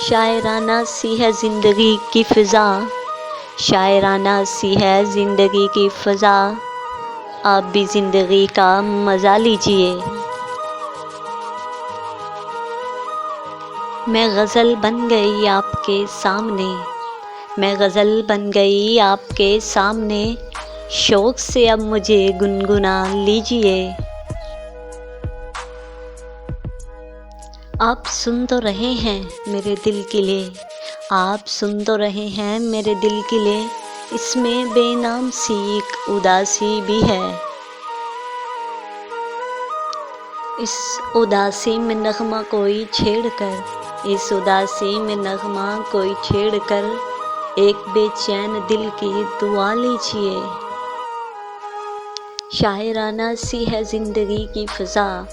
शायराना सी है ज़िंदगी की फ़िज़ा, शायराना सी है ज़िंदगी की फ़िज़ा, आप भी ज़िंदगी का मज़ा लीजिए। मैं गज़ल बन गई आपके सामने, मैं गज़ल बन गई आपके सामने, शौक़ से अब मुझे गुनगुना लीजिए। आप सुन तो रहे हैं मेरे दिल की ले, आप सुन तो रहे हैं मेरे दिल की ले, इसमें बेनाम सी एक उदासी भी है। इस उदासी में नग़मा कोई छेड़ कर, इस उदासी में नग़मा कोई छेड़ कर, एक बेचैन दिल की दुआ लीजिए। शायराना सी है ज़िंदगी की फ़िज़ा,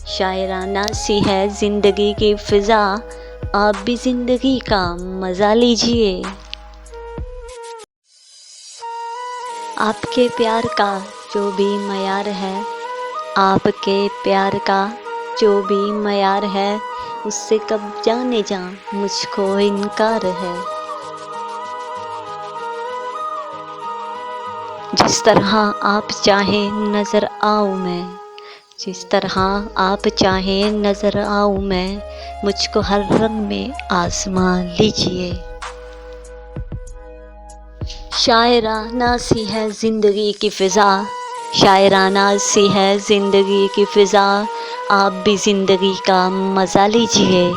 शायराना सी है ज़िंदगी की फ़िज़ा, आप भी ज़िंदगी का मज़ा लीजिए। आपके प्यार का जो भी मयार है, आपके प्यार का जो भी मयार है, उससे कब जाने जा मुझको इनकार है। जिस तरह आप चाहें नज़र आऊँ मैं, जिस तरह आप चाहें नज़र आऊँ मैं, मुझको हर रंग में आज़मा लीजिए। शायराना सी है ज़िंदगी की फ़िज़ा, शायराना सी है ज़िंदगी की फ़िज़ा, आप भी ज़िंदगी का मज़ा लीजिए।